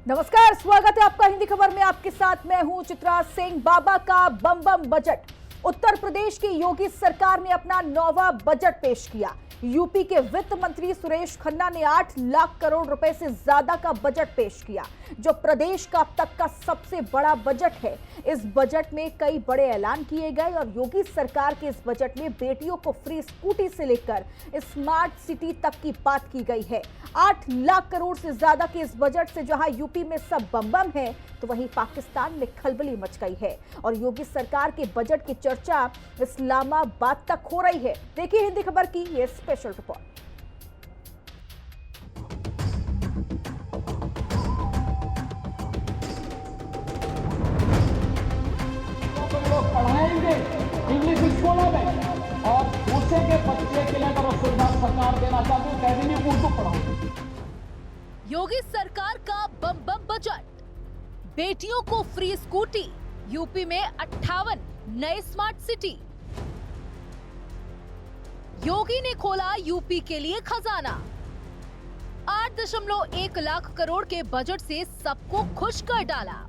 नमस्कार, स्वागत है आपका हिंदी खबर में। आपके साथ मैं हूं चित्रा सिंह। बाबा का बम बम बजट। उत्तर प्रदेश की योगी सरकार ने अपना 9वां बजट पेश किया। यूपी के वित्त मंत्री सुरेश खन्ना ने 8 लाख करोड़ रुपए से ज्यादा का बजट पेश किया, जो प्रदेश का अब तक का सबसे बड़ा बजट है। इस बजट में कई बड़े ऐलान किए गए और योगी सरकार के इस बजट में बेटियों को फ्री स्कूटी से लेकर स्मार्ट सिटी तक की बात की गई है। 8 लाख करोड़ से ज्यादा के इस बजट से जहां यूपी में सब बम बम है, तो वहीं पाकिस्तान में खलबली मच गई है और योगी सरकार के बजट की चर्चा इस्लामाबाद तक हो रही है। देखिए हिंदी खबर की ये स्पेशल रिपोर्ट। पढ़ाएंगे इंग्लिश स्कूलों में और दूसरे के बच्चे के लिए अगर सुविधा सरकार देना चाहती है, कह देंगे उर्दू पढ़ाओ। योगी सरकार का बम बम बजट। बेटियों को फ्री स्कूटी, यूपी में 58 नए स्मार्ट सिटी। योगी ने खोला यूपी के लिए खजाना। 8.1 लाख करोड़ के बजट से सबको खुश कर डाला।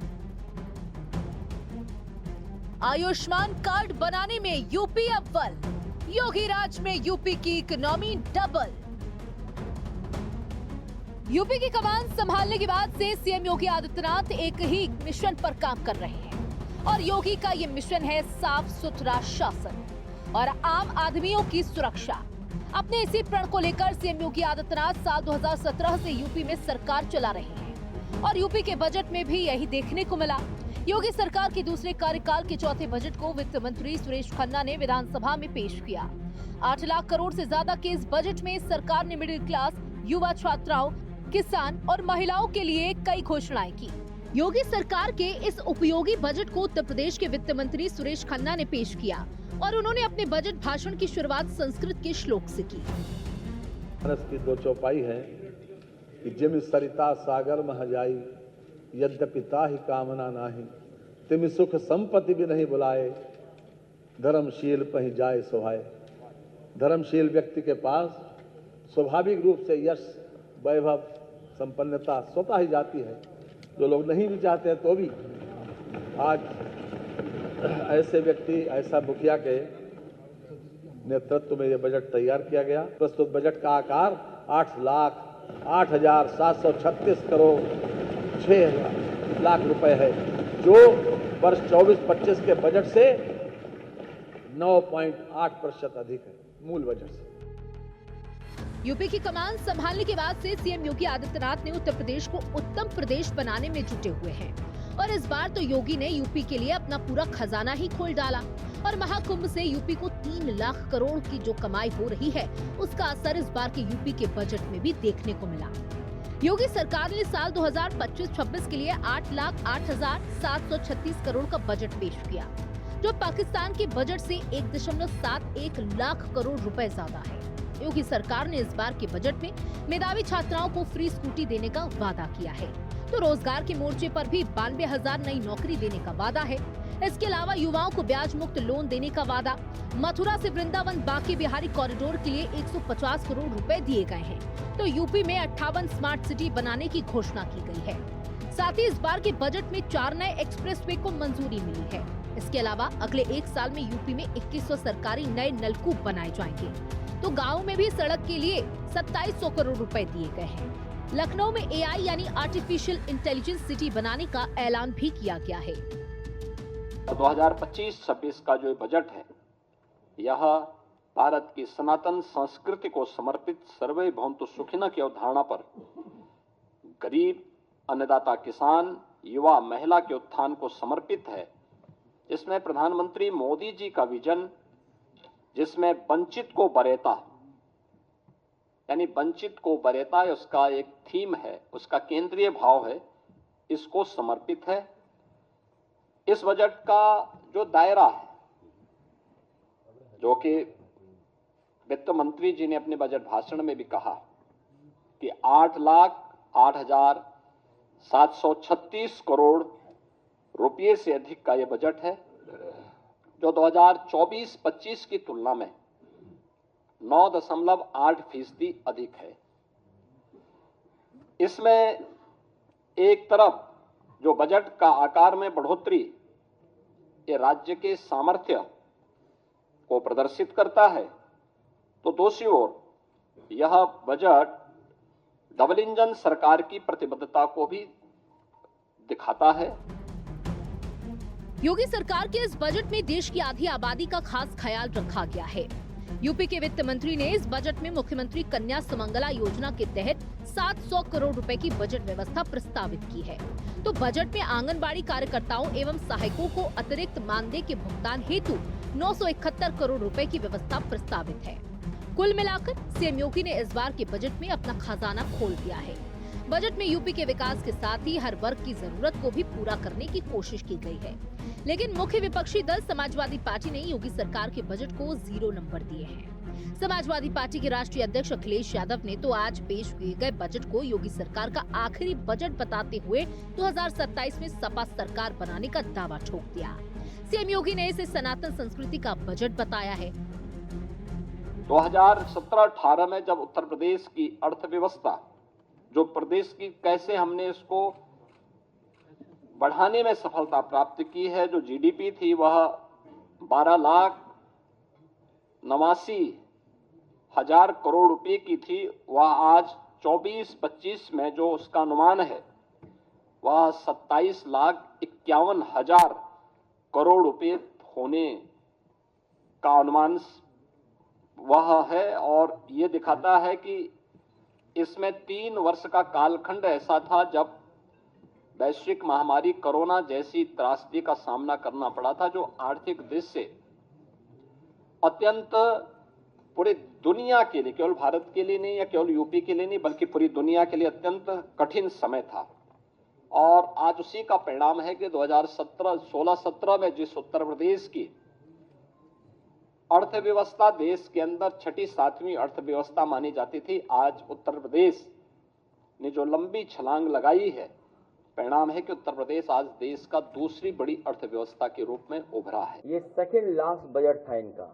आयुष्मान कार्ड बनाने में यूपी अव्वल। योगी राज में यूपी की इकोनॉमी डबल। यूपी की कमान संभालने के बाद से सीएम योगी आदित्यनाथ एक ही मिशन पर काम कर रहे हैं और योगी का ये मिशन है साफ सुथरा शासन और आम आदमियों की सुरक्षा। अपने इसी प्रण को लेकर सीएम योगी आदित्यनाथ साल 2017 से यूपी में सरकार चला रहे हैं और यूपी के बजट में भी यही देखने को मिला। योगी सरकार के दूसरे कार्यकाल के चौथे बजट को वित्त मंत्री सुरेश खन्ना ने विधानसभा में पेश किया। 8 लाख करोड़ से ज्यादा के इस बजट में सरकार ने मिडिल क्लास, युवा छात्राओं, किसान और महिलाओं के लिए कई घोषणाएं की। योगी सरकार के इस उपयोगी बजट को उत्तर प्रदेश के वित्त मंत्री सुरेश खन्ना ने पेश किया और उन्होंने अपने बजट भाषण की शुरुआत संस्कृत के श्लोक से की। मानस की 2 चौपाई है कि जिम सरिता सागर मह जाई, यद्यपि ताहि कामना नाही, तिम सुख संपत्ति भी नहीं बुलाए, धर्मशील पहि जाए सुहाए। धर्मशील व्यक्ति के पास स्वाभाविक रूप से यश, वैभव, संपन्नता स्वतः ही जाती है। जो लोग नहीं भी चाहते हैं तो भी आज ऐसे व्यक्ति, ऐसा मुखिया के नेतृत्व में यह बजट तैयार किया गया। प्रस्तुत बजट का आकार 8,08,736 करोड़ 6 लाख रुपए है, जो वर्ष 24-25 के बजट से 9.8% अधिक है मूल बजट से। यूपी की कमान संभालने के बाद से सीएम योगी आदित्यनाथ ने उत्तर प्रदेश को उत्तम प्रदेश बनाने में जुटे हुए हैं और इस बार तो योगी ने यूपी के लिए अपना पूरा खजाना ही खोल डाला और महाकुंभ से यूपी को 3 लाख करोड़ की जो कमाई हो रही है, उसका असर इस बार के यूपी के बजट में भी देखने को मिला। योगी सरकार ने साल 2025-26 के लिए 8,08,736 करोड़ का बजट पेश किया, जो पाकिस्तान के बजट से 1.71 लाख करोड़ रुपए ज्यादा है। योगी सरकार ने इस बार के बजट में मेधावी छात्राओं को फ्री स्कूटी देने का वादा किया है, तो रोजगार के मोर्चे पर भी 92,000 नई नौकरी देने का वादा है। इसके अलावा युवाओं को ब्याज मुक्त लोन देने का वादा। मथुरा से वृंदावन बांके बिहारी कॉरिडोर के लिए 150 करोड़ रुपए दिए गए हैं, तो यूपी में 58 स्मार्ट सिटी बनाने की घोषणा की गई है। साथ ही इस बार के बजट में 4 नए एक्सप्रेसवे को मंजूरी मिली है। इसके अलावा अगले 1 साल में यूपी में 2100 सरकारी नए नलकूप बनाए जाएंगे, तो गाँव में भी सड़क के लिए 2700 करोड़ रुपए दिए गए हैं। लखनऊ में एआई यानी आर्टिफिशियल इंटेलिजेंस सिटी बनाने का ऐलान भी किया गया है। 2025-26 का जो बजट है, यह भारत की सनातन संस्कृति को समर्पित सर्वे भवन्तु सुखिनः की अवधारणा पर गरीब, अन्नदाता किसान, युवा, महिला के उत्थान को समर्पित है, जिसमें प्रधानमंत्री मोदी जी का विजन, जिसमें वंचित को वरेता, यानी वंचित को वरेता उसका एक थीम है, उसका केंद्रीय भाव है, इसको समर्पित है। इस बजट का जो दायरा है, जो कि वित्त मंत्री जी ने अपने बजट भाषण में भी कहा कि 8,08,736 करोड़ रुपये से अधिक का यह बजट है, जो 2024-25 की तुलना में 9.8% अधिक है। इसमें एक तरफ जो बजट का आकार में बढ़ोतरी ये राज्य के सामर्थ्य को प्रदर्शित करता है, तो दूसरी ओर यह बजट डबल इंजन सरकार की प्रतिबद्धता को भी दिखाता है। योगी सरकार के इस बजट में देश की आधी आबादी का खास ख्याल रखा गया है। यूपी के वित्त मंत्री ने इस बजट में मुख्यमंत्री कन्या सुमंगला योजना के तहत 700 करोड़ रुपए की बजट व्यवस्था प्रस्तावित की है। तो बजट में आंगनबाड़ी कार्यकर्ताओं एवं सहायकों को अतिरिक्त मानदेय के भुगतान हेतु 971 करोड़ रुपए की व्यवस्था प्रस्तावित है। कुल मिलाकर सीएम योगी ने इस बार के बजट में अपना खजाना खोल दिया है। बजट में यूपी के विकास के साथ ही हर वर्ग की जरूरत को भी पूरा करने की कोशिश की गई है। लेकिन मुख्य विपक्षी दल समाजवादी पार्टी ने योगी सरकार के बजट को 0 नंबर दिए हैं। समाजवादी पार्टी के राष्ट्रीय अध्यक्ष अखिलेश यादव ने तो आज पेश किए गए बजट को योगी सरकार का आखिरी बजट बताते हुए 2027 में सपा सरकार बनाने का दावा ठोक दिया। सीएम योगी ने इसे सनातन संस्कृति का बजट बताया है। 2017-18 में जब उत्तर प्रदेश की अर्थव्यवस्था जो प्रदेश की कैसे हमने इसको बढ़ाने में सफलता प्राप्त की है, जो जीडीपी थी वह 12,89,000 करोड़ रुपए की थी, वह आज 24-25 में जो उसका अनुमान है वह 27,51,000 करोड़ रुपए होने का अनुमान वह है। और ये दिखाता है कि इसमें 3 वर्ष का कालखंड ऐसा था जब वैश्विक महामारी कोरोना जैसी त्रासदी का सामना करना पड़ा था, जो आर्थिक दृष्टि से अत्यंत पूरी दुनिया के लिए, केवल भारत के लिए नहीं या केवल यूपी के लिए नहीं बल्कि पूरी दुनिया के लिए अत्यंत कठिन समय था। और आज उसी का परिणाम है कि 2016-17 में जिस उत्तर प्रदेश की अर्थव्यवस्था देश के अंदर 6ठी-7वीं अर्थव्यवस्था मानी जाती थी, आज उत्तर प्रदेश ने जो लंबी छलांग लगाई है, परिणाम है कि उत्तर प्रदेश आज देश का दूसरी बड़ी अर्थव्यवस्था के रूप में उभरा है। ये सेकंड लास्ट बजट था इनका,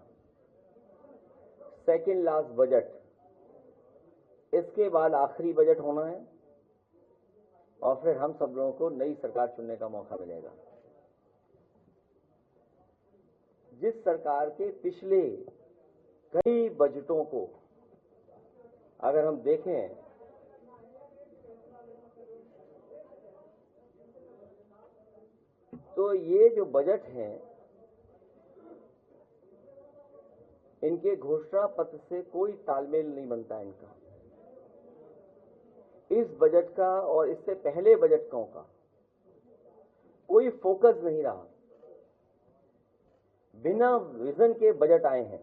सेकंड लास्ट बजट। इसके बाद आखिरी बजट होना है और फिर हम सब लोगों को नई सरकार चुनने का मौका मिलेगा। जिस सरकार के पिछले कई बजटों को अगर हम देखें तो ये जो बजट हैं इनके घोषणा पत्र से कोई तालमेल नहीं बनता इनका। इस बजट का और इससे पहले बजटों का कोई फोकस नहीं रहा। बिना विजन के बजट आए हैं।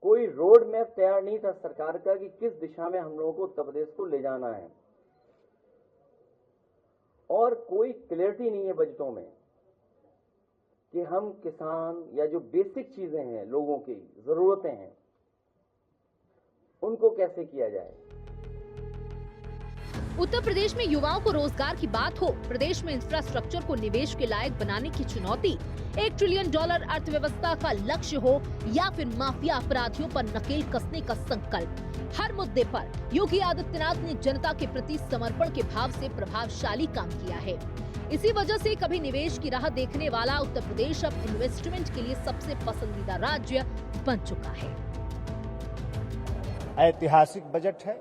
कोई रोड मैप तैयार नहीं था सरकार का कि किस दिशा में हम लोगों को उत्तर प्रदेश को ले जाना है, और कोई क्लैरिटी नहीं है बजटों में कि हम किसान या जो बेसिक चीजें हैं, लोगों की जरूरतें हैं, उनको कैसे किया जाए। उत्तर प्रदेश में युवाओं को रोजगार की बात हो, प्रदेश में इंफ्रास्ट्रक्चर को निवेश के लायक बनाने की चुनौती, $1 ट्रिलियन अर्थव्यवस्था का लक्ष्य हो या फिर माफिया अपराधियों पर नकेल कसने का संकल्प, हर मुद्दे पर योगी आदित्यनाथ ने जनता के प्रति समर्पण के भाव से प्रभावशाली काम किया है। इसी वजह से कभी निवेश की राह देखने वाला उत्तर प्रदेश अब इन्वेस्टमेंट के लिए सबसे पसंदीदा राज्य बन चुका है। ऐतिहासिक बजट है,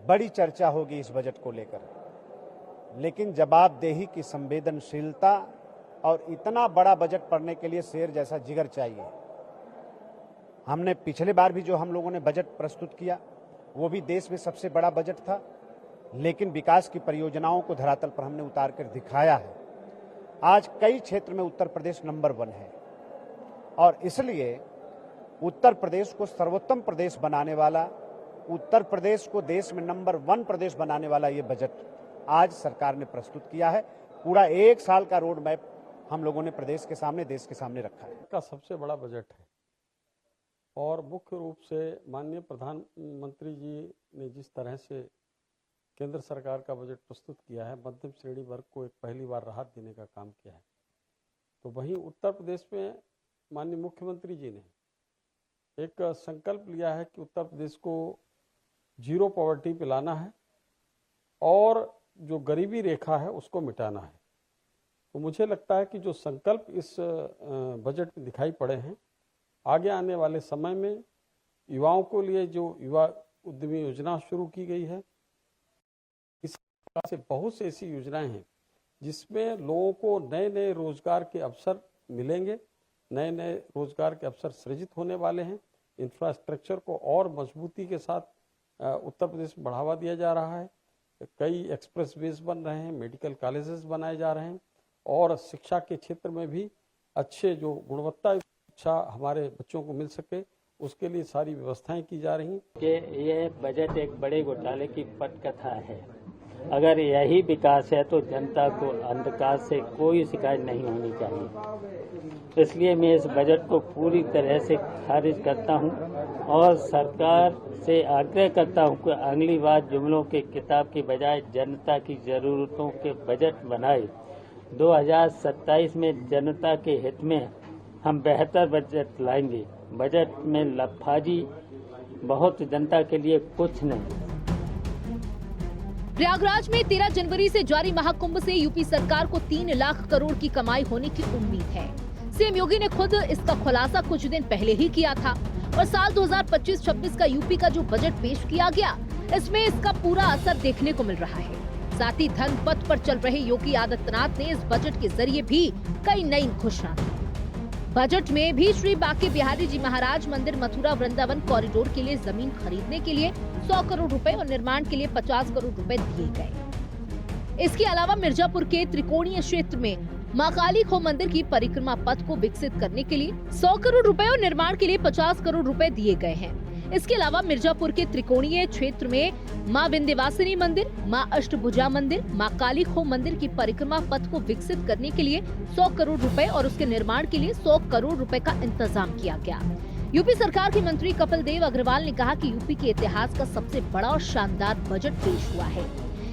बड़ी चर्चा होगी इस बजट को लेकर, लेकिन जवाबदेही की संवेदनशीलता और इतना बड़ा बजट पढ़ने के लिए शेर जैसा जिगर चाहिए। हमने पिछले बार भी जो हम लोगों ने बजट प्रस्तुत किया वो भी देश में सबसे बड़ा बजट था, लेकिन विकास की परियोजनाओं को धरातल पर हमने उतार कर दिखाया है। आज कई क्षेत्र में उत्तर प्रदेश नंबर 1 है और इसलिए उत्तर प्रदेश को सर्वोत्तम प्रदेश बनाने वाला, उत्तर प्रदेश को देश में नंबर 1 प्रदेश बनाने वाला ये बजट आज सरकार ने प्रस्तुत किया है। पूरा 1 साल का रोड मैप हम लोगों ने प्रदेश के सामने, देश के सामने रखा है। का सबसे बड़ा बजट है और मुख्य रूप से माननीय प्रधानमंत्री जी ने जिस तरह से केंद्र सरकार का बजट प्रस्तुत किया है, मध्यम श्रेणी वर्ग को एक पहली बार राहत देने का काम किया है। तो वहीं उत्तर प्रदेश में माननीय मुख्यमंत्री जी ने एक संकल्प लिया है कि उत्तर प्रदेश को 0 पॉवर्टी पिलाना है और जो गरीबी रेखा है उसको मिटाना है। तो मुझे लगता है कि जो संकल्प इस बजट में दिखाई पड़े हैं, आगे आने वाले समय में युवाओं को लिए जो युवा उद्यमी योजना शुरू की गई है, इस प्रकार से बहुत सी ऐसी योजनाएं हैं जिसमें लोगों को नए नए रोजगार के अवसर मिलेंगे, नए नए रोजगार के अवसर सृजित होने वाले हैं। इंफ्रास्ट्रक्चर को और मजबूती के साथ उत्तर प्रदेश में बढ़ावा दिया जा रहा है। कई एक्सप्रेस वेज बन रहे हैं, मेडिकल कॉलेजेस बनाए जा रहे हैं और शिक्षा के क्षेत्र में भी अच्छे जो गुणवत्ता शिक्षा हमारे बच्चों को मिल सके, उसके लिए सारी व्यवस्थाएं की जा रही हैं। कि ये बजट एक बड़े घोटाले की पटकथा है। अगर यही विकास है तो जनता को अंधकार से कोई शिकायत नहीं होनी चाहिए। इसलिए मैं इस बजट को पूरी तरह से खारिज करता हूं और सरकार से आग्रह करता हूं कि अगली बार जुमलों के किताब की बजाय जनता की जरूरतों के बजट बनाए। 2027 में जनता के हित में हम बेहतर बजट लाएंगे। बजट में लफाजी बहुत, जनता के लिए कुछ नहीं। प्रयागराज में 13 जनवरी से जारी महाकुंभ से यूपी सरकार को 3 लाख करोड़ की कमाई होने की उम्मीद है। सीएम योगी ने खुद इसका खुलासा कुछ दिन पहले ही किया था और साल 2025-26 का यूपी का जो बजट पेश किया गया, इसमें इसका पूरा असर देखने को मिल रहा है। साथ ही धन पथ पर चल रहे योगी आदित्यनाथ ने इस बजट के जरिए भी कई नई घोषणा की। बजट में भी श्री बांके बिहारी जी महाराज मंदिर मथुरा वृंदावन कॉरिडोर के लिए जमीन खरीदने के लिए 100 करोड़ रुपए और निर्माण के लिए 50 करोड़ रुपए दिए गए। इसके अलावा मिर्जापुर के त्रिकोणीय क्षेत्र में मां काली खो मंदिर की परिक्रमा पथ को विकसित करने के लिए 100 करोड़ रुपए और निर्माण के लिए 50 करोड़ रुपए दिए गए हैं। इसके अलावा मिर्जापुर के त्रिकोणीय क्षेत्र में मां विंध्यवासिनी मंदिर, मां अष्टभुजा मंदिर, मां काली खो मंदिर की परिक्रमा पथ को विकसित करने के लिए 100 करोड़ रुपए और उसके निर्माण के लिए 100 करोड़ रुपए का इंतजाम किया गया। यूपी सरकार के मंत्री कपिल देव अग्रवाल ने कहा कि यूपी के इतिहास का सबसे बड़ा और शानदार बजट पेश हुआ है।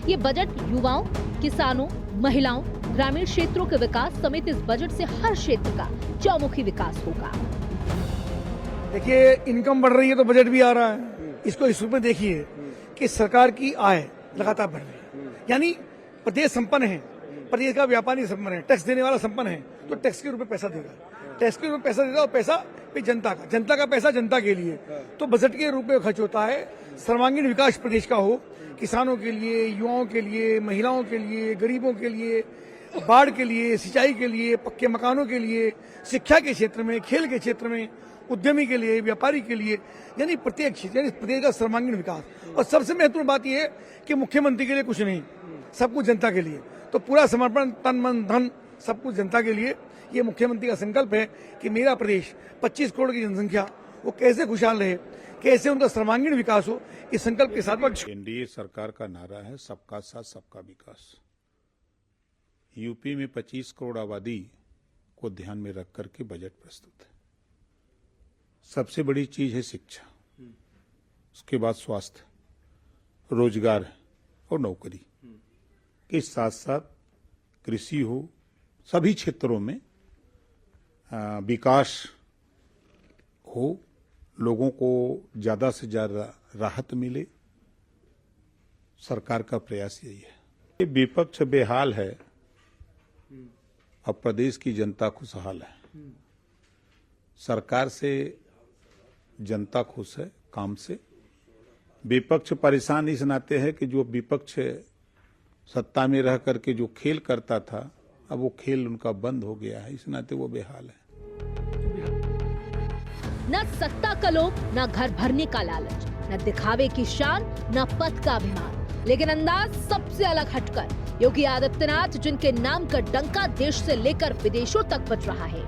ये बजट युवाओं, किसानों, महिलाओं, ग्रामीण क्षेत्रों के विकास समेत इस बजट से हर क्षेत्र का चौमुखी विकास होगा। देखिए, इनकम बढ़ रही है तो बजट भी आ रहा है। इसको इस रूप में देखिए कि सरकार की आय लगातार बढ़ रही है, यानी प्रदेश संपन्न है, प्रदेश का व्यापारी संपन्न है, टैक्स देने वाला संपन्न है, तो टैक्स के रूप में पैसा देगा, टैक्स के रूप में पैसा देगा और पैसा भी जनता का पैसा जनता के लिए, तो बजट के रूप में खर्च होता है। सर्वांगीण विकास प्रदेश का हो, किसानों के लिए, युवाओं के लिए, महिलाओं के लिए, गरीबों के लिए, बाढ़ के लिए, सिंचाई के लिए, पक्के मकानों के लिए, शिक्षा के क्षेत्र में, खेल के क्षेत्र में, उद्यमी के लिए, व्यापारी के लिए, यानी प्रत्येक क्षेत्र, यानी प्रदेश का सर्वांगीण विकास। और सबसे महत्वपूर्ण बात यह है कि मुख्यमंत्री के लिए कुछ नहीं, सब कुछ जनता के लिए, तो पूरा समर्पण, तन मन धन सब कुछ जनता के लिए। ये मुख्यमंत्री का संकल्प है कि मेरा प्रदेश 25 करोड़ की जनसंख्या वो कैसे खुशहाल रहे, कैसे उनका सर्वांगीण विकास हो, इस संकल्प के साथ एनडीए सरकार का नारा है सबका साथ सबका विकास। यूपी में 25 करोड़ आबादी को ध्यान में रख करके बजट प्रस्तुत है। सबसे बड़ी चीज है शिक्षा, उसके बाद स्वास्थ्य, रोजगार और नौकरी के साथ साथ कृषि हो, सभी क्षेत्रों में विकास हो, लोगों को ज्यादा से ज्यादा राहत मिले, सरकार का प्रयास यही है। विपक्ष बेहाल है, अब प्रदेश की जनता खुशहाल है। सरकार से जनता खुश है, काम से। विपक्ष परेशान इस नाते है कि जो विपक्ष सत्ता में रह करके जो खेल करता था, अब वो खेल उनका बंद हो गया है, इस नाते वो बेहाल है। न सत्ता का लोभ, न घर भरने का लालच, न दिखावे की शान, न पद का अभिमान, लेकिन अंदाज सबसे अलग हटकर योगी आदित्यनाथ, जिनके नाम का डंका देश से लेकर विदेशों तक बज रहा है।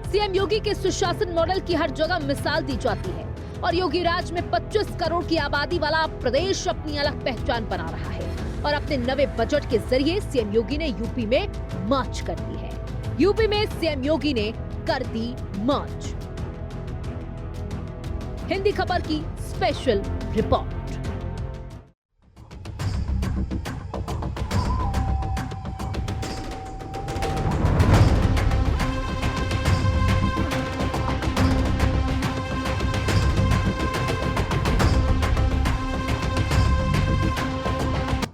सीएम योगी के सुशासन मॉडल की हर जगह मिसाल दी जाती है और योगी राज में 25 करोड़ की आबादी वाला प्रदेश अपनी अलग पहचान बना रहा है। और अपने नवे बजट के जरिए सीएम योगी ने यूपी में मार्च कर दी है। यूपी में सीएम योगी ने कर दी मार्च। हिंदी खबर की स्पेशल रिपोर्ट।